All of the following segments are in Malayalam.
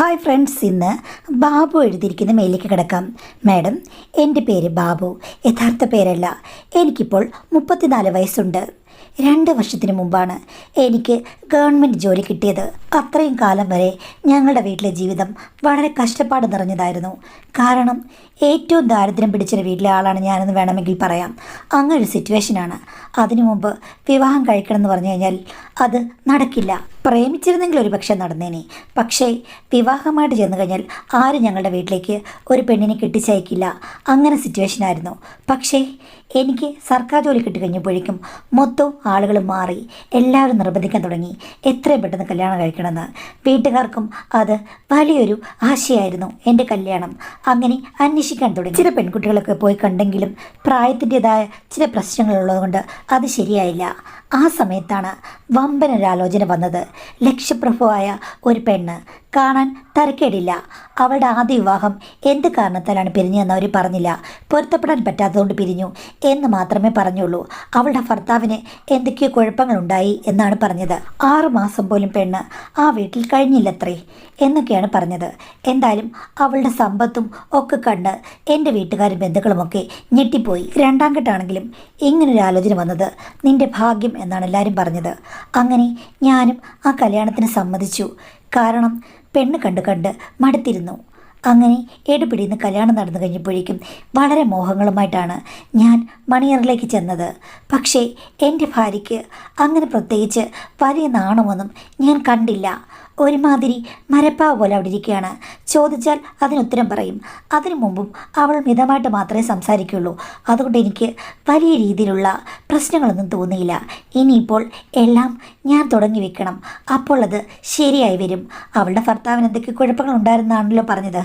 ഹായ് ഫ്രണ്ട്സ്, ഇന്ന് ബാബു എഴുതിയിരിക്കുന്ന മെയിലേക്ക് കിടക്കാം. മാഡം, എൻ്റെ പേര് ബാബു. യഥാർത്ഥ പേരല്ല. എനിക്കിപ്പോൾ 34 വയസ്സുണ്ട്. 2 വർഷത്തിന് മുമ്പാണ് എനിക്ക് ഗവൺമെൻറ് ജോലി കിട്ടിയത്. അത്രയും കാലം വരെ ഞങ്ങളുടെ വീട്ടിലെ ജീവിതം വളരെ കഷ്ടപ്പാട് നിറഞ്ഞതായിരുന്നു. കാരണം ഏറ്റവും ദാരിദ്ര്യം പിടിച്ചൊരു വീട്ടിലെ ആളാണ് ഞാനെന്ന് വേണമെങ്കിൽ പറയാം. അങ്ങനൊരു സിറ്റുവേഷനാണ്. അതിനു മുമ്പ് വിവാഹം കഴിക്കണമെന്ന് പറഞ്ഞു കഴിഞ്ഞാൽ അത് നടക്കില്ല. പ്രേമിച്ചിരുന്നെങ്കിൽ ഒരു പക്ഷേ നടന്നേനെ. പക്ഷേ വിവാഹമായിട്ട് ചെന്ന് കഴിഞ്ഞാൽ ആരും ഞങ്ങളുടെ വീട്ടിലേക്ക് ഒരു പെണ്ണിനെ കെട്ടിച്ചയക്കില്ല. അങ്ങനെ സിറ്റുവേഷനായിരുന്നു. പക്ഷേ എനിക്ക് സർക്കാർ ജോലി കിട്ടിക്കഴിഞ്ഞപ്പോഴേക്കും മൊത്തം ആളുകൾ മാറി. എല്ലാവരും നിർബന്ധിക്കാൻ തുടങ്ങി എത്രയും പെട്ടെന്ന് കല്യാണം കഴിക്കണമെന്ന്. വീട്ടുകാർക്കും അത് വലിയൊരു ആശയമായിരുന്നു എൻ്റെ കല്യാണം. അങ്ങനെ അന്വേഷിക്കാൻ തുടങ്ങി. ചില പെൺകുട്ടികളൊക്കെ പോയി കണ്ടെങ്കിലും പ്രായത്തിൻ്റെതായ ചില പ്രശ്നങ്ങളുള്ളതുകൊണ്ട് അത് ശരിയായില്ല. ആ സമയത്താണ് വമ്പനൊരാലോചന വന്നത്. ലക്ഷ്യപ്രഭുവായ ഒരു പെണ്ണ്, കാണാൻ തരക്കേടില്ല. അവളുടെ ആദ്യ വിവാഹം എന്ത് കാരണത്താലാണ് പിരിഞ്ഞതെന്ന് അവർ പറഞ്ഞില്ല. പൊരുത്തപ്പെടാൻ പറ്റാത്തതുകൊണ്ട് പിരിഞ്ഞു എന്ന് മാത്രമേ പറഞ്ഞുള്ളൂ. അവളുടെ ഭർത്താവിന് എന്തൊക്കെയോ കുഴപ്പങ്ങളുണ്ടായി എന്നാണ് പറഞ്ഞത്. 6 മാസം പോലും പെണ്ണ് ആ വീട്ടിൽ കഴിഞ്ഞില്ലത്രേ എന്നൊക്കെയാണ് പറഞ്ഞത്. എന്തായാലും അവളുടെ സമ്പത്തും ഒക്കെ കണ്ട് എൻ്റെ വീട്ടുകാരും ബന്ധുക്കളുമൊക്കെ ഞെട്ടിപ്പോയി. 2ാം ഘട്ടമാണെങ്കിലും ഇങ്ങനൊരു ആലോചന വന്നത് നിൻ്റെ ഭാഗ്യം എന്നാണ് എല്ലാവരും പറഞ്ഞത്. അങ്ങനെ ഞാനും ആ കല്യാണത്തിന് സമ്മതിച്ചു. കാരണം പെണ്ണ് കണ്ട് മടുത്തിരുന്നു. അങ്ങനെ എടുപിടിന്ന് കല്യാണം നടന്നു കഴിഞ്ഞപ്പോഴേക്കും വളരെ മോഹങ്ങളുമായിട്ടാണ് ഞാൻ മണിയറിലേക്ക് ചെന്നത്. പക്ഷേ എൻ്റെ ഭാര്യയ്ക്ക് അങ്ങനെ പ്രത്യേകിച്ച് വലിയ നാണമൊന്നും ഞാൻ കണ്ടില്ല. ഒരുമാതിരി മരപ്പാവ് പോലെ അവിടെ ഇരിക്കുകയാണ്. ചോദിച്ചാൽ അതിനുത്തരം പറയും. അതിനു മുമ്പും അവൾ മിതമായിട്ട് മാത്രമേ സംസാരിക്കുള്ളൂ. അതുകൊണ്ട് എനിക്ക് വലിയ രീതിയിലുള്ള പ്രശ്നങ്ങളൊന്നും തോന്നിയില്ല. ഇനിയിപ്പോൾ എല്ലാം ഞാൻ തുടങ്ങി വെക്കണം. അപ്പോൾ അത് ശരിയായി വരും. അവളുടെ ഭർത്താവിന് എന്തൊക്കെ കുഴപ്പങ്ങളുണ്ടായിരുന്നാണല്ലോ പറഞ്ഞത്.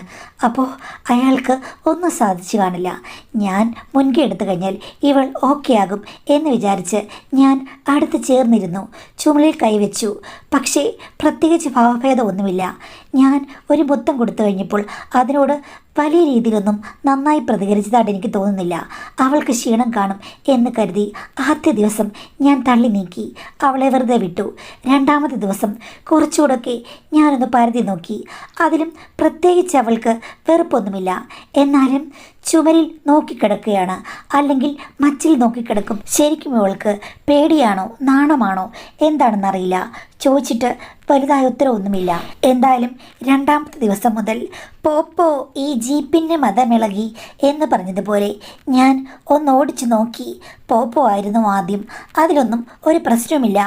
അപ്പോൾ അയാൾക്ക് ഒന്നും സാധിച്ചു കാണില്ല. ഞാൻ മുൻകൈ എടുത്തു കഴിഞ്ഞാൽ ഇവൾ ഓക്കെ ആകും എന്ന് വിചാരിച്ച് ഞാൻ അടുത്ത് ചേർന്നിരുന്നു. ചുമലിൽ കൈവച്ചു. പക്ഷേ പ്രത്യേകിച്ച് ഭാവഭേദമൊന്നുമില്ല. ഞാൻ ഒരു മുത്തം കൊടുത്തു കഴിഞ്ഞപ്പോൾ അതിനോട് വലിയ രീതിയിലൊന്നും നന്നായി പ്രതികരിച്ചതായിട്ട് എനിക്ക് തോന്നുന്നില്ല. അവൾക്ക് ക്ഷീണം കാണും എന്ന് കരുതി ആദ്യ ദിവസം ഞാൻ തള്ളി നീക്കി. അവളെ വെറുതെ വിട്ടു. 2ാമത്തെ ദിവസം കുറച്ചുകൂടൊക്കെ ഞാനൊന്ന് പരതി നോക്കി. അതിലും പ്രത്യേകിച്ച് അവൾക്ക് വെറുപ്പൊന്നുമില്ല. എന്നാലും ചുമരിൽ നോക്കിക്കിടക്കുകയാണ്, അല്ലെങ്കിൽ മച്ചിൽ നോക്കിക്കിടക്കും. ശരിക്കും ഇവൾക്ക് പേടിയാണോ നാണമാണോ എന്താണെന്നറിയില്ല. ചോദിച്ചിട്ട് വലുതായ ഉത്തരവൊന്നുമില്ല. എന്തായാലും 2ാമത്തെ ദിവസം മുതൽ പോപ്പോ ഈ ജീപ്പിൻ്റെ മതമിളകി എന്ന് പറഞ്ഞതുപോലെ ഞാൻ ഓടിച്ചു നോക്കി. പോപ്പോ ആയിരുന്നു ആദ്യം. അതിലൊന്നും ഒരു പ്രശ്നവുമില്ല.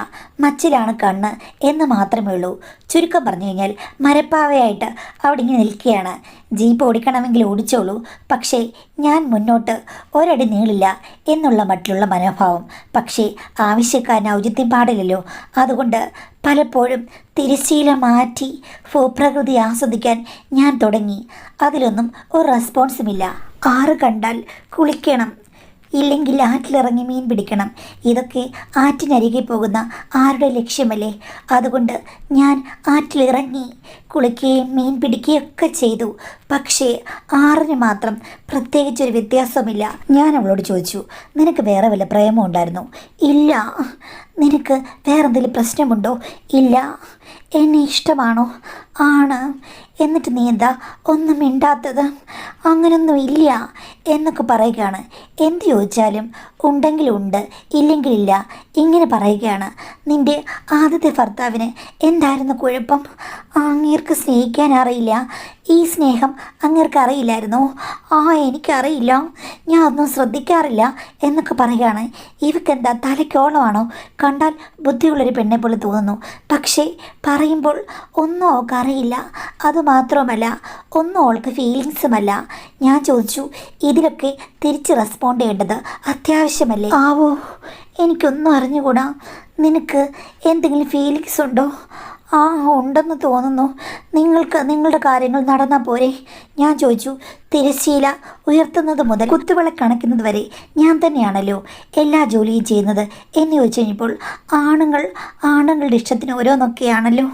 മച്ചിലാണ് കണ്ണ് എന്ന് മാത്രമേ ഉള്ളൂ. ചുരുക്കം പറഞ്ഞു കഴിഞ്ഞാൽ മരപ്പാവയായിട്ട് അവിടെ ഇങ്ങനെ നിൽക്കുകയാണ്. ജീപ്പ് ഓടിക്കണമെങ്കിൽ ഓടിച്ചോളൂ, പക്ഷേ ഞാൻ മുന്നോട്ട് ഒരടി നീളില്ല എന്നുള്ള മറ്റുള്ള മനോഭാവം. പക്ഷേ ആവശ്യക്കാരന് ഔചിത്യം പാടില്ലല്ലോ. അതുകൊണ്ട് പലപ്പോഴും തിരശ്ശീല മാറ്റി ഭൂപ്രകൃതി ആസ്വദിക്കാൻ ഞാൻ തുടങ്ങി. അതിലൊന്നും ഒരു റെസ്പോൺസുമില്ല. 6 കണ്ടാൽ കുളിക്കണം, ഇല്ലെങ്കിൽ ആറ്റിലിറങ്ങി മീൻ പിടിക്കണം. ഇതൊക്കെ ആറ്റിനരികെ പോകുന്ന ആരുടെ ലക്ഷ്യമല്ലേ? അതുകൊണ്ട് ഞാൻ ആറ്റിലിറങ്ങി കുളിക്കുകയും മീൻ പിടിക്കുകയും ഒക്കെ ചെയ്തു. പക്ഷേ 6ന് മാത്രം പ്രത്യേകിച്ചൊരു വ്യത്യാസമില്ല. ഞാൻ അവളോട് ചോദിച്ചു, നിനക്ക് വേറെ വല്ല പ്രേമം ഉണ്ടായിരുന്നോ? ഇല്ല. നിനക്ക് വേറെന്തെങ്കിലും പ്രശ്നമുണ്ടോ? ഇല്ല. എന്നെ ഇഷ്ടമാണോ? ആണ്. എന്നിട്ട് നീ എന്താ ഒന്നും മിണ്ടാത്തത്? അങ്ങനൊന്നും ഇല്ല എന്നൊക്കെ പറയുകയാണ്. എന്ത് ചോദിച്ചാലും ഉണ്ടെങ്കിലുണ്ട്, ഇല്ലെങ്കിലില്ല ഇങ്ങനെ പറയുകയാണ്. നിൻ്റെ ആദ്യത്തെ ഭർത്താവിന് എന്തായിരുന്നു കുഴപ്പം? അങ്ങേർക്ക് സ്നേഹിക്കാൻ അറിയില്ല. ഈ സ്നേഹം അങ്ങേർക്ക് അറിയില്ലായിരുന്നോ? എനിക്കറിയില്ല, ഞാൻ ഒന്നും ശ്രദ്ധിക്കാറില്ല എന്നൊക്കെ പറയുകയാണ്. ഇവക്കെന്താ തലയ്ക്കോളമാണോ? കണ്ടാൽ ബുദ്ധിയുള്ളൊരു പെണ്ണെ പോലെ തോന്നുന്നു. പക്ഷേ പറയുമ്പോൾ ഒന്നും അവൾക്ക് അറിയില്ല. അതുമാത്രമല്ല, ഒന്നും അവൾക്ക് ഫീലിങ്സുമല്ല. ഞാൻ ചോദിച്ചു, ഇതിലൊക്കെ തിരിച്ച് റെസ്പോണ്ട് ചെയ്യേണ്ടത് അത്യാവശ്യമല്ലേ? എനിക്കൊന്നും അറിഞ്ഞുകൂടാ. നിനക്ക് എന്തെങ്കിലും ഫീലിങ്സ് ഉണ്ടോ? ഉണ്ടെന്ന് തോന്നുന്നു. നിങ്ങൾക്ക് നിങ്ങളുടെ കാര്യങ്ങൾ നടന്നാൽ പോരെ? ഞാൻ ചോദിച്ചു. തിരശ്ശീല ഉയർത്തുന്നത് മുതൽ കുത്തുവിളക്ക് അണയ്ക്കുന്നത് വരെ ഞാൻ തന്നെയാണല്ലോ എല്ലാ ജോലിയും ചെയ്യുന്നത് എന്ന് ചോദിച്ചു കഴിഞ്ഞപ്പോൾ ആണുങ്ങളുടെ ഇഷ്ടത്തിന് ഓരോന്നൊക്കെയാണല്ലോ.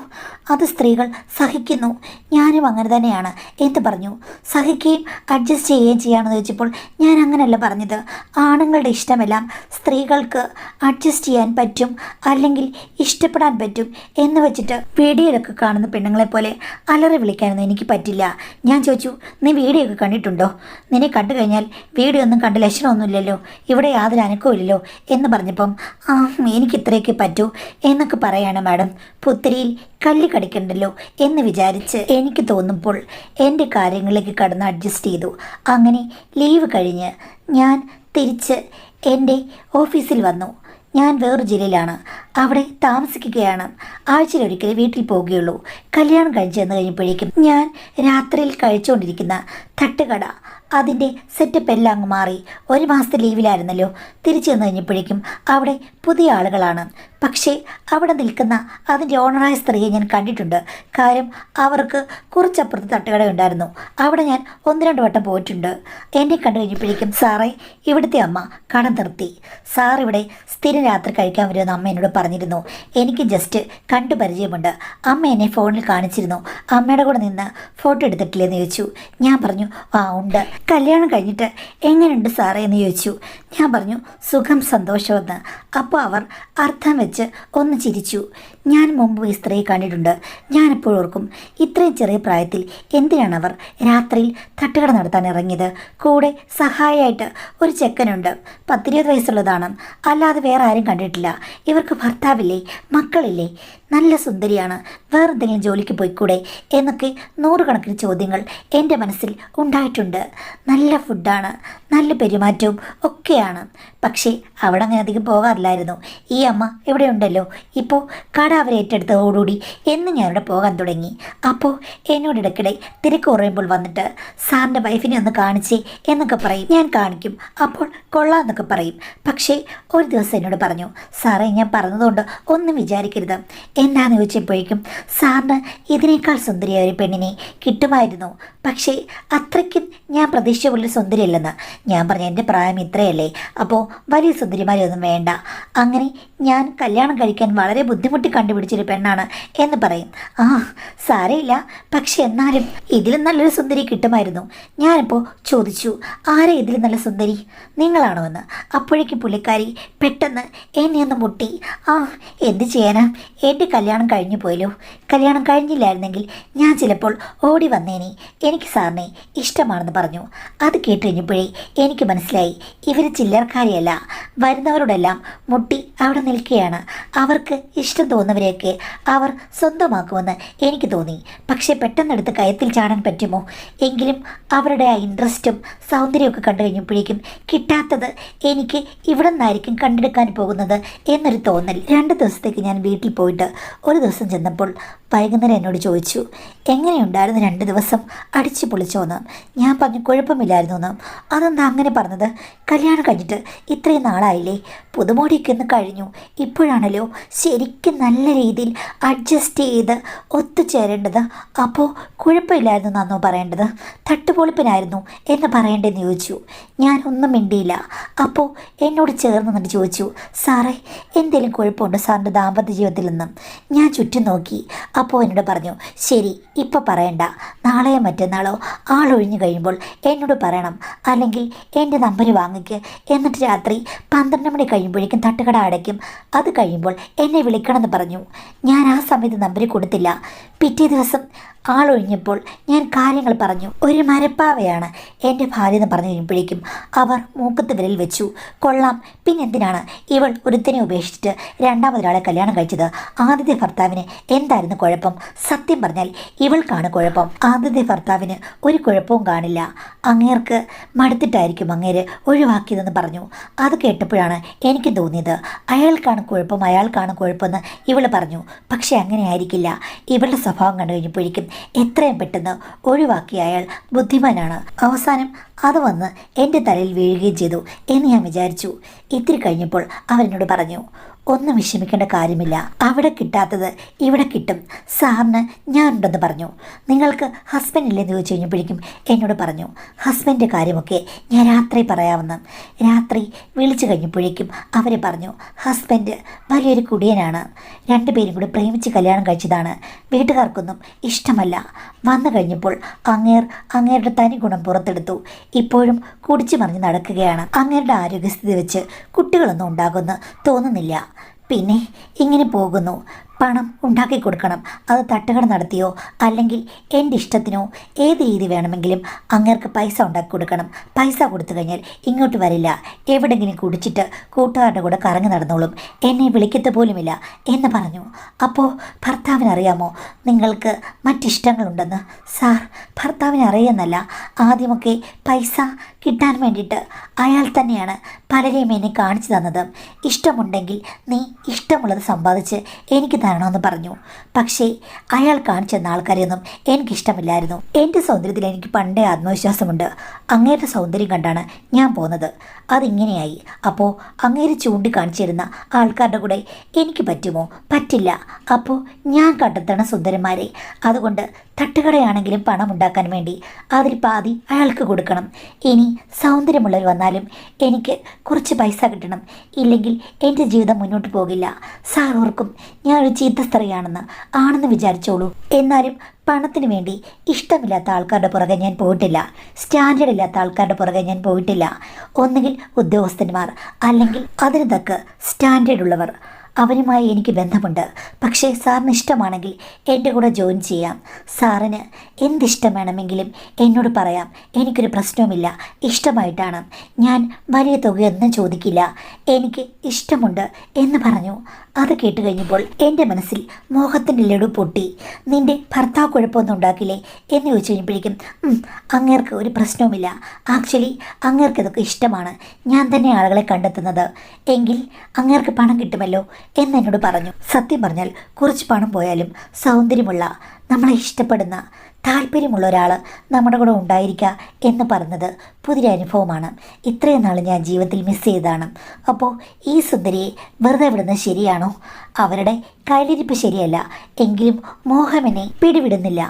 അത് സ്ത്രീകൾ സഹിക്കുന്നു. ഞാനും അങ്ങനെ തന്നെയാണ് എന്ന് പറഞ്ഞു. സഹിക്കുകയും അഡ്ജസ്റ്റ് ചെയ്യുകയും ചെയ്യാമെന്ന് ചോദിച്ചപ്പോൾ ഞാൻ അങ്ങനെയല്ല പറഞ്ഞത്. ആണുങ്ങളുടെ ഇഷ്ടമെല്ലാം സ്ത്രീകൾക്ക് അഡ്ജസ്റ്റ് ചെയ്യാൻ പറ്റും, അല്ലെങ്കിൽ ഇഷ്ടപ്പെടാൻ പറ്റും എന്ന് വെച്ചിട്ട് വീഡിയോയിലൊക്കെ കാണുന്ന പെണ്ണുങ്ങളെ പോലെ അലറി വിളിക്കാനൊന്നും എനിക്ക് പറ്റില്ല. ഞാൻ ചോദിച്ചു, നീ വീഡിയോ ഒക്കെ കണ്ടിട്ടുണ്ടോ? നിന്നെ കണ്ടു കഴിഞ്ഞാൽ വീഡിയോ ഒന്നും കണ്ട് ലക്ഷണമൊന്നുമില്ലല്ലോ, ഇവിടെ യാതൊരു അനക്കവും ഇല്ലല്ലോ എന്ന് പറഞ്ഞപ്പം എനിക്ക് ഇത്രയൊക്കെ പറ്റൂ എന്നൊക്കെ പറയാണ് മാഡം. പുത്തിരിയിൽ കല്ല് കടിക്കണ്ടല്ലോ എന്ന് വിചാരിച്ച് എനിക്ക് തോന്നുമ്പോൾ എൻ്റെ കാര്യങ്ങളിലേക്ക് കടന്ന് അഡ്ജസ്റ്റ് ചെയ്തു. അങ്ങനെ ലീവ് കഴിഞ്ഞ് ഞാൻ തിരിച്ച് എൻ്റെ ഓഫീസിൽ വന്നു. ഞാൻ വേറൊരു ജില്ലയിലാണ്, അവിടെ താമസിക്കുകയാണ്. ആഴ്ചയിലൊരിക്കലേ വീട്ടിൽ പോവുകയുള്ളൂ. കല്യാണം കഴിച്ച് ചെന്ന് കഴിഞ്ഞപ്പോഴേക്കും ഞാൻ രാത്രിയിൽ കഴിച്ചുകൊണ്ടിരിക്കുന്ന തട്ടുകട അതിൻ്റെ സെറ്റപ്പ് എല്ലാം അങ്ങ് മാറി. ഒരു മാസത്തെ ലീവിലായിരുന്നല്ലോ. തിരിച്ചു വന്നു കഴിഞ്ഞപ്പോഴേക്കും അവിടെ പുതിയ ആളുകളാണ്. പക്ഷേ അവിടെ നിൽക്കുന്ന അതിൻ്റെ ഓണറായ സ്ത്രീയെ ഞാൻ കണ്ടിട്ടുണ്ട്. കാര്യം അവർക്ക് കുറച്ചപ്പുറത്ത് തട്ടുകട ഉണ്ടായിരുന്നു. അവിടെ ഞാൻ 1-2 വട്ടം പോയിട്ടുണ്ട്. എന്നെ കണ്ടു കഴിഞ്ഞപ്പോഴേക്കും, സാറേ ഇവിടുത്തെ അമ്മ കട നിർത്തി, സാർ ഇവിടെ സ്ഥിരം രാത്രി കഴിക്കാൻ വരുമെന്ന് അമ്മ എന്നോട് പറഞ്ഞിരുന്നു. എനിക്ക് ജസ്റ്റ് കണ്ടു പരിചയമുണ്ട്. അമ്മ എന്നെ ഫോണിൽ കാണിച്ചിരുന്നു. അമ്മയുടെ കൂടെ നിന്ന് ഫോട്ടോ എടുത്തിട്ടില്ലെന്ന് ചോദിച്ചു. ഞാൻ പറഞ്ഞു, ഉണ്ട്. കല്യാണം കഴിഞ്ഞിട്ട് എങ്ങനെയുണ്ട് സാറേ എന്ന് ചോദിച്ചു. ഞാൻ പറഞ്ഞു, സുഖം സന്തോഷമെന്ന്. അപ്പോൾ അവർ അർത്ഥം വെച്ച് ഒന്ന് ചിരിച്ചു. ഞാൻ മുമ്പ് ഈ സ്ത്രീയെ കണ്ടിട്ടുണ്ട്. ഞാനെപ്പോഴും ഓർക്കും, ഇത്രയും ചെറിയ പ്രായത്തിൽ എന്തിനാണ് അവർ രാത്രിയിൽ തട്ടുകട നടത്താൻ ഇറങ്ങിയത്? കൂടെ സഹായമായിട്ട് ഒരു ചെക്കനുണ്ട്, 10-20 വയസ്സുള്ളതാണ്. അല്ലാതെ വേറെ ആരും കണ്ടിട്ടില്ല. ഇവർക്ക് ഭർത്താവില്ലേ, മക്കളില്ലേ? നല്ല സുന്ദരിയാണ്, വേറെന്തെങ്കിലും ജോലിക്ക് പോയിക്കൂടെ എന്നൊക്കെ 100 കണക്കിന് ചോദ്യങ്ങൾ എൻ്റെ മനസ്സിൽ ഉണ്ടായിട്ടുണ്ട്. നല്ല ഫുഡാണ്, നല്ല പെരുമാറ്റവും ഒക്കെയാണ്. പക്ഷേ അവിടെ അങ്ങനെ അധികം പോകാറില്ലായിരുന്നു. ഈ അമ്മ ഇവിടെ ഉണ്ടല്ലോ, ഇപ്പോൾ കട അവരെ ഏറ്റെടുത്തതോടുകൂടി എന്ന് ഞാനിവിടെ പോകാൻ തുടങ്ങി. അപ്പോൾ എന്നോട് ഇടയ്ക്കിടെ തിരക്ക് കുറയുമ്പോൾ വന്നിട്ട്, സാറിൻ്റെ വൈഫിനെ ഒന്ന് കാണിച്ചേ എന്നൊക്കെ പറയും. ഞാൻ കാണിക്കും, അപ്പോൾ കൊള്ളാമെന്നൊക്കെ പറയും. പക്ഷേ ഒരു ദിവസം എന്നോട് പറഞ്ഞു, സാറേ ഞാൻ പറഞ്ഞതുകൊണ്ട് ഒന്നും വിചാരിക്കരുത്. എന്താണെന്ന് ചോദിച്ചപ്പോഴേക്കും, സാറിന് ഇതിനേക്കാൾ സുന്ദരിയായ ഒരു പെണ്ണിനെ കിട്ടുമായിരുന്നു, പക്ഷേ അത്രയ്ക്കും ഞാൻ പ്രതീക്ഷിച്ച പോലെ സുന്ദരിയല്ലെന്ന്. ഞാൻ പറഞ്ഞു, എൻ്റെ പ്രായം ഇത്രയല്ലേ, അപ്പോൾ വലിയ സുന്ദരിമാരെയൊന്നും വേണ്ട. അങ്ങനെ ഞാൻ കല്യാണം കഴിക്കാൻ വളരെ ബുദ്ധിമുട്ടി കണ്ടുപിടിച്ചൊരു പെണ്ണാണ് എന്ന് പറയും. സാരമില്ല, പക്ഷെ എന്നാലും ഇതിലും നല്ലൊരു സുന്ദരി കിട്ടുമായിരുന്നു. ഞാനിപ്പോൾ ചോദിച്ചു, ആരെ ഇതിലും നല്ല സുന്ദരി, നിങ്ങളാണോ എന്ന്. അപ്പോഴേക്കും പുള്ളിക്കാരി പെട്ടെന്ന് എന്നെ ഒന്ന് മുട്ടി. എന്ത് ചെയ്യാനാ, എൻ്റെ കല്യാണം കഴിഞ്ഞു പോയല്ലോ. കല്യാണം കഴിഞ്ഞില്ലായിരുന്നെങ്കിൽ ഞാൻ ചിലപ്പോൾ ഓടി വന്നേനെ. എനിക്ക് സാറിനെ ഇഷ്ടമാണെന്ന് പറഞ്ഞു. അത് കേട്ട് കഴിഞ്ഞപ്പോഴേ എനിക്ക് മനസ്സിലായി, ഇവർ ചില്ലറക്കാരിയല്ല. വരുന്നവരോടെല്ലാം മുട്ടി അവിടെ നിൽക്കുകയാണ്. അവർക്ക് ഇഷ്ടം തോന്നുന്നവരെയൊക്കെ അവർ സ്വന്തമാക്കുമെന്ന് എനിക്ക് തോന്നി. പക്ഷേ പെട്ടെന്നെടുത്ത് കയത്തിൽ ചാടാൻ പറ്റുമോ? എങ്കിലും അവരുടെ ആ ഇൻട്രസ്റ്റും സൗന്ദര്യമൊക്കെ കണ്ടു കഴിഞ്ഞപ്പോഴേക്കും കിട്ടാത്തത് എനിക്ക് ഇവിടെ നിന്നായിരിക്കും കണ്ടെടുക്കാൻ പോകുന്നത് എന്നൊരു തോന്നൽ. 2 ദിവസത്തേക്ക് ഞാൻ വീട്ടിൽ പോയിട്ട് ഒരു ദിവസം ചെന്നപ്പോൾ വൈകുന്നേരം എന്നോട് ചോദിച്ചു, എങ്ങനെയുണ്ടായിരുന്നു 2 ദിവസം, അടിച്ചു പൊളിച്ചോന്ന്. ഞാൻ പറഞ്ഞു, കുഴപ്പമില്ലായിരുന്നു എന്ന്. അതെന്താ അങ്ങനെ പറഞ്ഞത്? കല്യാണം കഴിഞ്ഞിട്ട് ഇത്രയും നാളായില്ലേ, പുതുമോടിയൊക്കെ ഒന്ന് കഴിഞ്ഞു, ഇപ്പോഴാണല്ലോ ശരിക്കും നല്ല രീതിയിൽ അഡ്ജസ്റ്റ് ചെയ്ത് ഒത്തുചേരേണ്ടത്. അപ്പോൾ കുഴപ്പമില്ലായിരുന്നു എന്നാണോ പറയേണ്ടത്? തട്ടുപൊളിപ്പനായിരുന്നു എന്ന് പറയേണ്ടതെന്ന് ചോദിച്ചു. ഞാൻ ഒന്നും മിണ്ടിയില്ല. അപ്പോൾ എന്നോട് ചേർന്ന് നിന്നിട്ട് ചോദിച്ചു, സാറേ എന്തെങ്കിലും കുഴപ്പമുണ്ടോ സാറിൻ്റെ ദാമ്പത്യ ജീവിതത്തിൽ നിന്നും? ഞാൻ ചുറ്റും നോക്കി. അപ്പോൾ എന്നോട് പറഞ്ഞു, ശരി ഇപ്പോൾ പറയണ്ട, നാളെയോ മറ്റന്നാളോ ആളൊഴിഞ്ഞു കഴിയുമ്പോൾ എന്നോട് പറയണം, അല്ലെങ്കിൽ എൻ്റെ നമ്പർ വാങ്ങിക്ക്. എന്നിട്ട് രാത്രി 12 മണി കഴിയുമ്പോഴേക്കും തട്ടുകട അടയ്ക്കും. അത് കഴിയുമ്പോൾ എന്നെ വിളിക്കണമെന്ന് പറഞ്ഞു. ഞാൻ ആ സമയത്ത് നമ്പർ കൊടുത്തില്ല. പിറ്റേ ദിവസം ആളൊഴിഞ്ഞപ്പോൾ ഞാൻ കാര്യങ്ങൾ പറഞ്ഞു. ഒരു മരപ്പാവയാണ് എൻ്റെ ഭാര്യ എന്ന് പറഞ്ഞു കഴിയുമ്പോഴേക്കും അവർ മൂക്കത്ത് വിരൽ വെച്ചു. കൊള്ളാം, പിന്നെന്തിനാണ് ഇവൾ ഒരുത്തനെ ഉപേക്ഷിച്ചിട്ട് രണ്ടാമതൊരാളെ കല്യാണം കഴിച്ചത്? ആദ്യത്തെ ഭർത്താവിന് എന്തായിരുന്നു കുഴപ്പം? സത്യം പറഞ്ഞാൽ ഇവൾക്കാണ് കുഴപ്പം. ആദ്യത്തെ ഭർത്താവിന് ഒരു കുഴപ്പവും കാണില്ല. അങ്ങേർക്ക് മടുത്തിട്ടായിരിക്കും അങ്ങേര് ഒഴിവാക്കിയതെന്ന് പറഞ്ഞു. അത് കേട്ടപ്പോഴാണ് എനിക്ക് തോന്നിയത്, അയാൾക്കാണ് കുഴപ്പം, അയാൾക്കാണ് കുഴപ്പമെന്ന് ഇവൾ പറഞ്ഞു. പക്ഷെ അങ്ങനെ ആയിരിക്കില്ല. ഇവളുടെ സ്വഭാവം കണ്ടു കഴിഞ്ഞപ്പോഴേക്കും എത്രയും പെട്ടെന്ന് ഒഴിവാക്കിയ അയാൾ ബുദ്ധിമാനാണ്. അവസാനം അത് വന്ന് എൻ്റെ തലയിൽ വീഴുകയും ചെയ്തു എന്ന് ഞാൻ വിചാരിച്ചു. ഇത്തിരി കഴിഞ്ഞപ്പോൾ അവരെന്നോട് പറഞ്ഞു, ഒന്നും വിഷമിക്കേണ്ട കാര്യമില്ല, അവിടെ കിട്ടാത്തത് ഇവിടെ കിട്ടും. സാറിന് ഞാനുണ്ടെന്ന് പറഞ്ഞു. നിങ്ങൾക്ക് ഹസ്ബൻഡ് ഇല്ലെന്ന് ചോദിച്ചു കഴിഞ്ഞപ്പോഴേക്കും എന്നോട് പറഞ്ഞു, ഹസ്ബൻഡിൻ്റെ കാര്യമൊക്കെ ഞാൻ രാത്രി പറയാമെന്ന്. രാത്രി വിളിച്ചു കഴിഞ്ഞപ്പോഴേക്കും അവർ പറഞ്ഞു, ഹസ്ബൻഡ് വലിയൊരു കുടിയനാണ്, 2 പേരും കൂടി പ്രേമിച്ച് കല്യാണം കഴിച്ചതാണ്, വീട്ടുകാർക്കൊന്നും ഇഷ്ടമല്ല. വന്നു കഴിഞ്ഞപ്പോൾ അങ്ങേരുടെ തനി ഗുണം പുറത്തെടുത്തു. ഇപ്പോഴും കുടിച്ചു മറിഞ്ഞ് നടക്കുകയാണ്. അങ്ങേരുടെ ആരോഗ്യസ്ഥിതി വെച്ച് കുട്ടികളൊന്നും ഉണ്ടാകുമെന്ന് തോന്നുന്നില്ല. പിന്നെ ഇങ്ങനെ പോകുന്നു. പണം ഉണ്ടാക്കി കൊടുക്കണം. അത് തട്ടുകട നടത്തിയോ അല്ലെങ്കിൽ എൻ്റെ ഇഷ്ടത്തിനോ ഏത് രീതി വേണമെങ്കിലും അങ്ങേർക്ക് പൈസ ഉണ്ടാക്കി കൊടുക്കണം. പൈസ കൊടുത്തു കഴിഞ്ഞാൽ ഇങ്ങോട്ട് വരില്ല, എവിടെങ്കിലും കുടിച്ചിട്ട് കൂട്ടുകാരുടെ കൂടെ കറങ്ങി നടന്നോളും, എന്നെ വിളിക്കത്ത് പോലുമില്ല എന്ന് പറഞ്ഞു. അപ്പോൾ ഭർത്താവിനറിയാമോ നിങ്ങൾക്ക് മറ്റിഷ്ടങ്ങളുണ്ടെന്ന്? സാർ, ഭർത്താവിനെ അറിയുന്നല്ല, ആദ്യമൊക്കെ പൈസ കിട്ടാൻ വേണ്ടിയിട്ട് അയാൾ തന്നെയാണ് പലരെയും എന്നെ കാണിച്ചു തന്നത്. ഇഷ്ടമുണ്ടെങ്കിൽ നീ ഇഷ്ടമുള്ളത് സമ്പാദിച്ച് എനിക്ക് തരണമെന്ന് പറഞ്ഞു. പക്ഷേ അയാൾ കാണിച്ചു തന്ന ആൾക്കാരെയൊന്നും എനിക്കിഷ്ടമില്ലായിരുന്നു. എൻ്റെ സൗന്ദര്യത്തിൽ എനിക്ക് പണ്ടേ ആത്മവിശ്വാസമുണ്ട്. അങ്ങേരുടെ സൗന്ദര്യം കണ്ടാണ് ഞാൻ പോകുന്നത്. അതിങ്ങനെയായി. അപ്പോൾ അങ്ങേര് ചൂണ്ടിക്കാണിച്ചിരുന്ന ആൾക്കാരുടെ കൂടെ എനിക്ക് പറ്റുമോ? പറ്റില്ല. അപ്പോൾ ഞാൻ കണ്ടെത്തണം സുന്ദരന്മാരെ. അതുകൊണ്ട് തട്ടുകടയാണെങ്കിലും പണം ഉണ്ടാക്കാൻ വേണ്ടി അതിൽ പാതി അയാൾക്ക് കൊടുക്കണം. ഇനി സൗന്ദര്യമുള്ളവർ വന്നാലും എനിക്ക് കുറച്ച് പൈസ കിട്ടണം, ഇല്ലെങ്കിൽ എൻ്റെ ജീവിതം മുന്നോട്ട് പോകില്ല. സാർ ഓർക്കും ഞാനൊരു ചീത്ത സ്ത്രീയാണെന്ന്. ആണെന്ന് വിചാരിച്ചോളൂ. എന്നാലും പണത്തിന് വേണ്ടി ഇഷ്ടമില്ലാത്ത ആൾക്കാരുടെ പുറകെ ഞാൻ പോയിട്ടില്ല. സ്റ്റാൻഡേർഡ് ഇല്ലാത്ത ആൾക്കാരുടെ പുറകെ ഞാൻ പോയിട്ടില്ല. ഒന്നുകിൽ ഉദ്യോഗസ്ഥന്മാർ, അല്ലെങ്കിൽ അതിന് തക്ക സ്റ്റാൻഡേർഡ് ഉള്ളവർ, അവനുമായി എനിക്ക് ബന്ധമുണ്ട്. പക്ഷേ സാറിന് ഇഷ്ടമാണെങ്കിൽ എൻ്റെ കൂടെ ജോയിൻ ചെയ്യാം. സാറിന് എന്തിഷ്ടം വേണമെങ്കിലും എന്നോട് പറയാം, എനിക്കൊരു പ്രശ്നവുമില്ല. ഇഷ്ടമായിട്ടാണ്. ഞാൻ വലിയ തുകയൊന്നും ചോദിക്കില്ല, എനിക്ക് ഇഷ്ടമുണ്ട് എന്ന് പറഞ്ഞു. അത് കേട്ട് കഴിഞ്ഞപ്പോൾ എൻ്റെ മനസ്സിൽ മോഹത്തിൻ്റെ ലഡു പൊട്ടി. നിൻ്റെ ഭർത്താവ് കുഴപ്പമൊന്നും ഉണ്ടാക്കില്ലേ എന്ന് ചോദിച്ചു കഴിഞ്ഞപ്പോഴേക്കും അങ്ങേർക്ക് ഒരു പ്രശ്നവുമില്ല. ആക്ച്വലി അങ്ങേർക്ക് ഇതൊക്കെ ഇഷ്ടമാണ്. ഞാൻ തന്നെ ആളുകളെ കണ്ടെത്തുന്നത്. എങ്കിൽ അങ്ങേർക്ക് പണം കിട്ടുമല്ലോ എന്ന് എന്നോട് പറഞ്ഞു. സത്യം പറഞ്ഞാൽ കുറച്ച് പണം പോയാലും സൗന്ദര്യമുള്ള, നമ്മളെ ഇഷ്ടപ്പെടുന്ന, താല്പര്യമുള്ള ഒരാൾ നമ്മുടെ കൂടെ ഉണ്ടായിരിക്കുക എന്ന് പറഞ്ഞത് പുതിയ അനുഭവമാണ്. ഇത്രയും നാൾ ഞാൻ ജീവിതത്തിൽ മിസ് ചെയ്തതാണ്. അപ്പോൾ ഈ സുന്ദരിയെ വെറുതെ വിടുന്നത് ശരിയാണോ? അവരുടെ കയ്യിലിരിപ്പ് ശരിയല്ല, എങ്കിലും മോഹം എന്നെ പിടിവിടുന്നില്ല.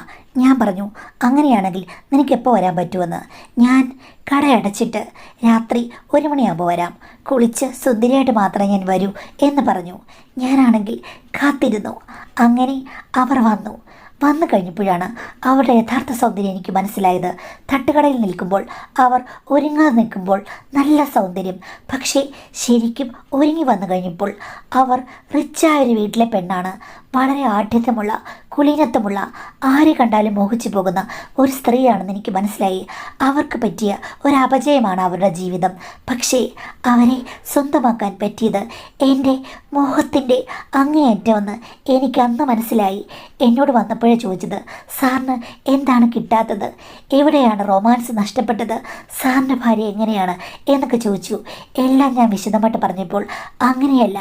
ഞാൻ പറഞ്ഞു, അങ്ങനെയാണെങ്കിൽ നിനക്കെപ്പോൾ വരാൻ പറ്റുമെന്ന്? ഞാൻ കടയടച്ചിട്ട് രാത്രി 1 മണിയാകുമ്പോൾ വരാം. കുളിച്ച് സുന്ദരിയായിട്ട് മാത്രമേ ഞാൻ വരൂ എന്ന് പറഞ്ഞു. ഞാനാണെങ്കിൽ കാത്തിരുന്നു. അങ്ങനെ അവർ വന്നു കഴിഞ്ഞപ്പോഴാണ് അവരുടെ യഥാർത്ഥ സൗന്ദര്യം എനിക്ക് മനസ്സിലായത്. തട്ടുകടയിൽ നിൽക്കുമ്പോൾ, അവർ ഒരുങ്ങാതെ നിൽക്കുമ്പോൾ നല്ല സൗന്ദര്യം. പക്ഷേ ശരിക്കും ഒരുങ്ങി വന്നു കഴിഞ്ഞപ്പോൾ അവർ റിച്ചായൊരു വീട്ടിലെ പെണ്ണാണ്. വളരെ ആഠ്യത്വമുള്ള, കുലീനത്വമുള്ള, ആരെ കണ്ടാലും മോഹിച്ചു പോകുന്ന ഒരു സ്ത്രീയാണെന്ന് എനിക്ക് മനസ്സിലായി. അവർക്ക് പറ്റിയ ഒരു അപജയമാണ് അവരുടെ ജീവിതം. പക്ഷേ അവരെ സ്വന്തമാക്കാൻ പറ്റിയത് എൻ്റെ മോഹത്തിൻ്റെ അങ്ങേയറ്റമെന്ന് എനിക്ക് അന്ന് മനസ്സിലായി. എന്നോട് വന്നപ്പോഴേ ചോദിച്ചത്, സാറിന് എന്താണ് കിട്ടാത്തത്? എവിടെയാണ് റൊമാൻസ് നഷ്ടപ്പെട്ടത്? സാറിൻ്റെ ഭാര്യ എങ്ങനെയാണ് എന്നൊക്കെ ചോദിച്ചു. എല്ലാം ഞാൻ വിശദമായിട്ട് പറഞ്ഞപ്പോൾ, അങ്ങനെയല്ല,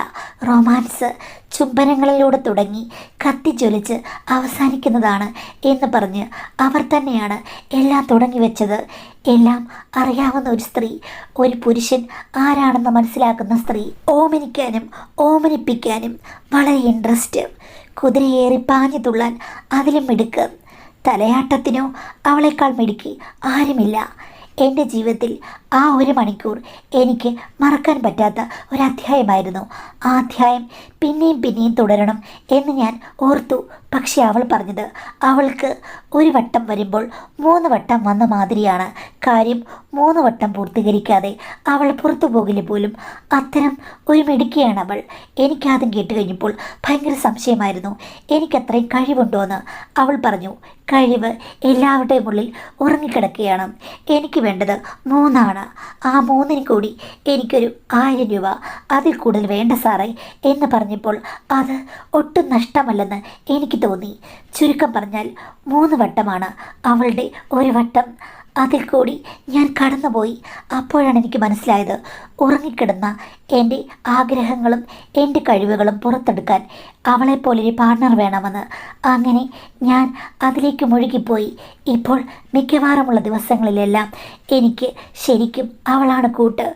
റൊമാൻസ് ചുംബനങ്ങളിലൂടെ തുടങ്ങി കത്തിജ്വലിച്ച് അവസാനിക്കുന്നതാണ് എന്ന് പറഞ്ഞ് അവർ തന്നെയാണ് എല്ലാം തുടങ്ങി വെച്ചത്. എല്ലാം അറിയാവുന്ന ഒരു സ്ത്രീ, ഒരു പുരുഷൻ ആരാണെന്ന് മനസ്സിലാക്കുന്ന സ്ത്രീ, ഓമനിക്കാനും ഓമനിപ്പിക്കാനും വളരെ ഇൻട്രസ്റ്റ്, കുതിരയേറി പാഞ്ഞു തുള്ളാൻ അതിലും മിടുക്ക്, തലയാട്ടത്തിനോ അവളെക്കാൾ മിടുക്കി ആരുമില്ല. എൻ്റെ ജീവിതത്തിൽ ആ 1 മണിക്കൂർ എനിക്ക് മറക്കാൻ പറ്റാത്ത ഒരധ്യായമായിരുന്നു. ആ അധ്യായം പിന്നെയും പിന്നെയും തുടരണം എന്ന് ഞാൻ ഓർത്തു. പക്ഷെ അവൾ പറഞ്ഞത് അവൾക്ക് 1 വട്ടം വരുമ്പോൾ 3 വട്ടം വന്ന മാതിരിയാണ്. കാര്യം 3 വട്ടം പൂർത്തീകരിക്കാതെ അവൾ പുറത്തു പോകില്ല പോലും. അത്തരം ഒരു മിടുക്കിയാണ് അവൾ. എനിക്കാദ്യം കേട്ട് കഴിഞ്ഞപ്പോൾ ഭയങ്കര സംശയമായിരുന്നു, എനിക്കത്രയും കഴിവുണ്ടോ എന്ന്. അവൾ പറഞ്ഞു, കഴിവ് എല്ലാവരുടെയും ഉള്ളിൽ ഉറങ്ങിക്കിടക്കുകയാണ്. എനിക്ക് വേണ്ടത് 3 ആ 3 കൂടി എനിക്കൊരു 1000 രൂപ, അതിൽ കൂടുതൽ വേണ്ട സാറേ എന്ന് പറഞ്ഞപ്പോൾ അത് ഒട്ടും നഷ്ടമല്ലെന്ന് എനിക്ക് തോന്നി. ചുരുക്കം പറഞ്ഞാൽ 3 വട്ടമാണ് അവളുടെ 1 വട്ടം. അതിൽ കൂടി ഞാൻ കടന്നുപോയി. അപ്പോഴാണ് എനിക്ക് മനസ്സിലായത്, ഉറങ്ങിക്കിടന്ന എൻ്റെ ആഗ്രഹങ്ങളും എൻ്റെ കഴിവുകളും പുറത്തെടുക്കാൻ അവളെപ്പോലൊരു പാർട്ണർ വേണമെന്ന്. അങ്ങനെ ഞാൻ അതിലേക്ക് മുഴുകിപ്പോയി. ഇപ്പോൾ മിക്കവാറുമുള്ള ദിവസങ്ങളിലെല്ലാം എനിക്ക് ശരിക്കും അവളാണ് കൂട്ട്.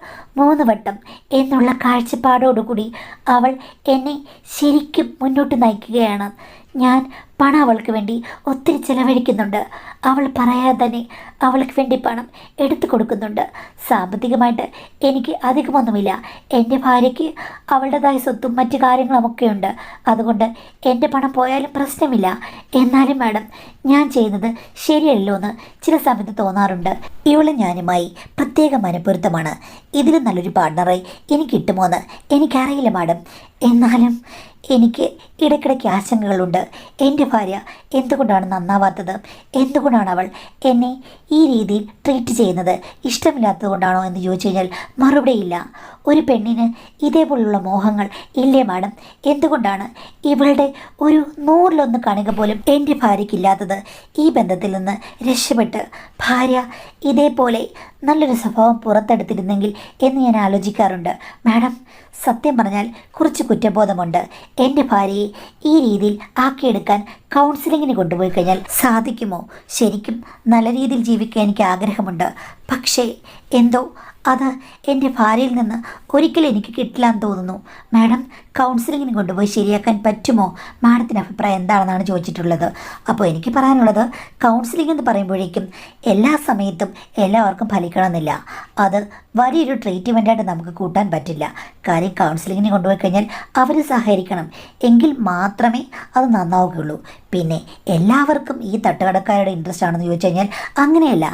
3 വട്ടം എന്നുള്ള കാഴ്ചപ്പാടോടുകൂടി അവൾ എന്നെ ശരിക്കും മുന്നോട്ട് നയിക്കുകയാണ്. ഞാൻ പണം അവൾക്ക് വേണ്ടി ഒത്തിരി ചിലവഴിക്കുന്നുണ്ട്. അവൾ പറയാതെ തന്നെ അവൾക്ക് വേണ്ടി പണം എടുത്തു കൊടുക്കുന്നുണ്ട്. സാമ്പത്തികമായിട്ട് എനിക്ക് അധികമൊന്നുമില്ല. എൻ്റെ ഭാര്യയ്ക്ക് അവളുടേതായ സ്വത്തും മറ്റു കാര്യങ്ങളുമൊക്കെ ഉണ്ട്. അതുകൊണ്ട് എൻ്റെ പണം പോയാലും പ്രശ്നമില്ല. എന്നാലും മാഡം, ഞാൻ ചെയ്യുന്നത് ശരിയല്ലോ എന്ന് ചില സമയത്ത് തോന്നാറുണ്ട്. ഇവളെ ഞാനുമായി പ്രത്യേക മനപ്പൊരുത്തമാണ്. ഇതിലും നല്ലൊരു പാർട്ണറായി എനിക്ക് കിട്ടുമോയെന്ന് എനിക്കറിയില്ല മാഡം. എന്നാലും എനിക്ക് ഇടയ്ക്കിടയ്ക്ക് ആശങ്കകളുണ്ട്. എൻ്റെ ഭാര്യ എന്തുകൊണ്ടാണ് നന്നാവാത്തത്? എന്തുകൊണ്ടാണ് അവൾ എന്നെ ഈ രീതിയിൽ ട്രീറ്റ് ചെയ്യുന്നത്? ഇഷ്ടമില്ലാത്തത് കൊണ്ടാണോ എന്ന് ചോദിച്ചു കഴിഞ്ഞാൽ മറുപടിയില്ല. ഒരു പെണ്ണിന് ഇതേപോലുള്ള മോഹങ്ങൾ ഇല്ലേ മാഡം? എന്തുകൊണ്ടാണ് ഇവളുടെ ഒരു 100-1 കണിക പോലും എൻ്റെ ഭാര്യയ്ക്കില്ലാത്തത്? ഈ ബന്ധത്തിൽ നിന്ന് രക്ഷപ്പെട്ട് ഭാര്യ ഇതേപോലെ നല്ലൊരു സ്വഭാവം പുറത്തെടുത്തിരുന്നെങ്കിൽ എന്ന് ഞാൻ ആലോചിക്കാറുണ്ട് മാഡം. സത്യം പറഞ്ഞാൽ കുറച്ച് കുറ്റബോധമുണ്ട്. എൻ്റെ ഭാര്യയെ ഈ രീതിയിൽ ആക്കിയെടുക്കാൻ കൗൺസിലിങ്ങിന് കൊണ്ടുപോയി കഴിഞ്ഞാൽ സാധിക്കുമോ? ശരിക്കും നല്ല രീതിയിൽ ജീവിക്കാൻ എനിക്ക് ആഗ്രഹമുണ്ട്. പക്ഷേ എന്തോ അത് എൻ്റെ ഭാര്യയിൽ നിന്ന് ഒരിക്കലും എനിക്ക് കിട്ടില്ല എന്ന് തോന്നുന്നു. മാഡം, കൗൺസിലിങ്ങിന് കൊണ്ടുപോയി ശരിയാക്കാൻ പറ്റുമോ? മാഡത്തിൻ്റെ അഭിപ്രായം എന്താണെന്നാണ് ചോദിച്ചിട്ടുള്ളത്. അപ്പോൾ എനിക്ക് പറയാനുള്ളത്, കൗൺസിലിംഗ് എന്ന് പറയുമ്പോഴേക്കും എല്ലാ സമയത്തും എല്ലാവർക്കും ഫലിക്കണമെന്നില്ല. അത് വലിയൊരു ട്രീറ്റ്മെൻറ്റായിട്ട് നമുക്ക് കൂട്ടാൻ പറ്റില്ല. കാര്യം കൗൺസിലിങ്ങിന് കൊണ്ടുപോയി കഴിഞ്ഞാൽ അവർ സഹകരിക്കണം, എങ്കിൽ മാത്രമേ അത് നന്നാവുകയുള്ളൂ. പിന്നെ എല്ലാവർക്കും ഈ തട്ടുകടക്കാരുടെ ഇൻട്രസ്റ്റ് ആണെന്ന് ചോദിച്ചു കഴിഞ്ഞാൽ അങ്ങനെയല്ല.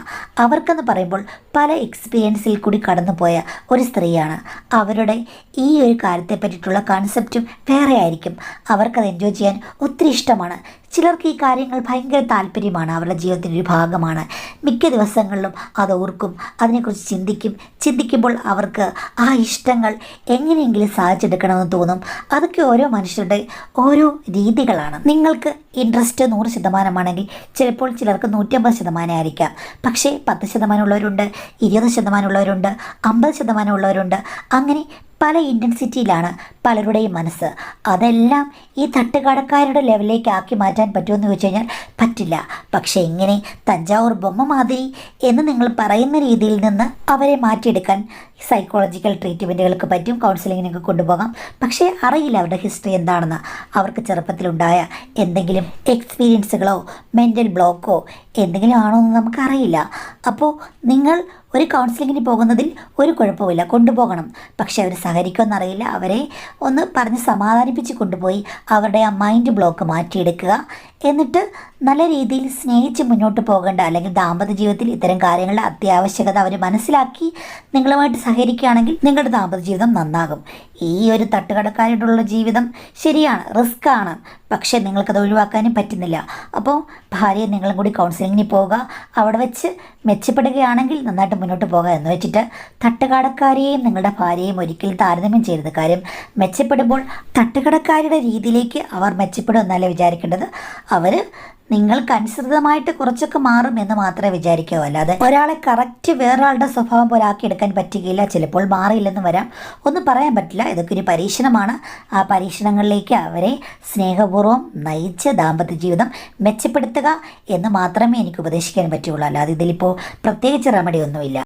അവർക്കെന്ന് പറയുമ്പോൾ പല എക്സ്പീരിയൻസിൽ കൂടി കടന്നുപോയ ഒരു സ്ത്രീയാണ്. അവരുടെ ഈ ഒരു കാര്യത്തെ പറ്റിയിട്ടുള്ള കൺസെപ്റ്റും വേറെ ആയിരിക്കും. അവർക്കത് എൻജോയ് ചെയ്യാൻ ഒത്തിരി ഇഷ്ടമാണ്. ചിലർക്ക് ഈ കാര്യങ്ങൾ ഭയങ്കര താല്പര്യമാണ്, അവരുടെ ജീവിതത്തിൻ്റെ ഒരു ഭാഗമാണ്. മിക്ക ദിവസങ്ങളിലും അത് ഓർക്കും, അതിനെക്കുറിച്ച് ചിന്തിക്കുമ്പോൾ അവർക്ക് ആ ഇഷ്ടങ്ങൾ എങ്ങനെയെങ്കിലും സാധിച്ചെടുക്കണമെന്ന് തോന്നും. അതൊക്കെ ഓരോ മനുഷ്യരുടെ ഓരോ രീതികളാണ്. നിങ്ങൾക്ക് ഇൻട്രസ്റ്റ് 100% ചിലപ്പോൾ ചിലർക്ക് 150% ആയിരിക്കാം. പക്ഷേ 10% ഉള്ളവരുണ്ട്, 20% ഉള്ളവരുണ്ട്, 50% ഉള്ളവരുണ്ട്. അങ്ങനെ പല ഇൻറ്റൻസിറ്റിയിലാണ് പലരുടെയും മനസ്സ്. അതെല്ലാം ഈ തട്ടുകടക്കാരുടെ ലെവലിലേക്ക് ആക്കി മാറ്റാൻ പറ്റുമെന്ന് ചോദിച്ചു കഴിഞ്ഞാൽ പറ്റില്ല. പക്ഷേ ഇങ്ങനെ തഞ്ചാവൂർ ബൊമ്മ മാതിരി എന്ന് നിങ്ങൾ പറയുന്ന രീതിയിൽ നിന്ന് അവരെ മാറ്റിയെടുക്കാൻ സൈക്കോളജിക്കൽ ട്രീറ്റ്മെൻറ്റുകൾക്ക് പറ്റും, കൗൺസിലിങ്ങിനൊക്കെ കൊണ്ടുപോകാം. പക്ഷേ അറിയില്ല അവരുടെ ഹിസ്റ്ററി എന്താണെന്ന്. അവർക്ക് ചെറുപ്പത്തിലുണ്ടായ എന്തെങ്കിലും എക്സ്പീരിയൻസുകളോ മെൻ്റൽ ബ്ലോക്കോ എന്തെങ്കിലും ആണോ എന്ന് നമുക്കറിയില്ല. അപ്പോൾ നിങ്ങൾ ഒരു കൗൺസിലിങ്ങിന് പോകുന്നതിൽ ഒരു കുഴപ്പമില്ല, കൊണ്ടുപോകണം. പക്ഷെ അവർ സഹകരിക്കുമെന്നറിയില്ല. അവരെ ഒന്ന് പറഞ്ഞ് സമാധാനിപ്പിച്ച് കൊണ്ടുപോയി അവരുടെ ആ മൈൻഡ് ബ്ലോക്ക് മാറ്റിയെടുക്കുക. എന്നിട്ട് നല്ല രീതിയിൽ സ്നേഹിച്ച് മുന്നോട്ട് പോകേണ്ട, അല്ലെങ്കിൽ ദാമ്പത്യ ജീവിതത്തിൽ ഇത്തരം കാര്യങ്ങളുടെ അത്യാവശ്യകത അവർ മനസ്സിലാക്കി നിങ്ങളുമായിട്ട് സഹകരിക്കുകയാണെങ്കിൽ നിങ്ങളുടെ ദാമ്പത്യ ജീവിതം നന്നാകും. ഈ ഒരു തട്ടുകടക്കാരോടുള്ള ജീവിതം ശരിയാണ്, റിസ്ക്കാണ്. പക്ഷേ നിങ്ങൾക്കത് ഒഴിവാക്കാനും പറ്റുന്നില്ല. അപ്പോൾ ഭാര്യയെ നിങ്ങളും കൂടി കൗൺസിലിങ്ങിന് പോവുക. അവിടെ വെച്ച് മെച്ചപ്പെടുകയാണെങ്കിൽ നന്നായിട്ട് മുന്നോട്ട് പോകുക. എന്ന് വെച്ചിട്ട് തട്ടുകടക്കാരെയും നിങ്ങളുടെ ഭാര്യയെയും ഒരിക്കലും താരതമ്യം ചെയ്യരുത്. കാര്യം മെച്ചപ്പെടുമ്പോൾ തട്ടുകടക്കാരുടെ രീതിയിലേക്ക് അവർ മെച്ചപ്പെടുമെന്നല്ല വിചാരിക്കേണ്ടത്. അവർ നിങ്ങൾക്കനുസൃതമായിട്ട് കുറച്ചൊക്കെ മാറും എന്ന് മാത്രമേ വിചാരിക്കാവൂ. അല്ലാതെ ഒരാളെ കറക്റ്റ് വേറൊരാളുടെ സ്വഭാവം പോലെ ആക്കിയെടുക്കാൻ പറ്റുകയില്ല. ചിലപ്പോൾ മാറിയില്ലെന്ന് വരാം, ഒന്നും പറയാൻ പറ്റില്ല. ഇതൊക്കെ ഒരു പരീക്ഷണമാണ്. ആ പരീക്ഷണങ്ങളിലേക്ക് അവരെ സ്നേഹപൂർവ്വം നയിച്ച് ദാമ്പത്യ ജീവിതം മെച്ചപ്പെടുത്തുക എന്ന് മാത്രമേ എനിക്ക് ഉപദേശിക്കാൻ പറ്റുള്ളൂ. അല്ലാതെ ഇതിലിപ്പോൾ പ്രത്യേകിച്ച് റെമഡി ഒന്നുമില്ല.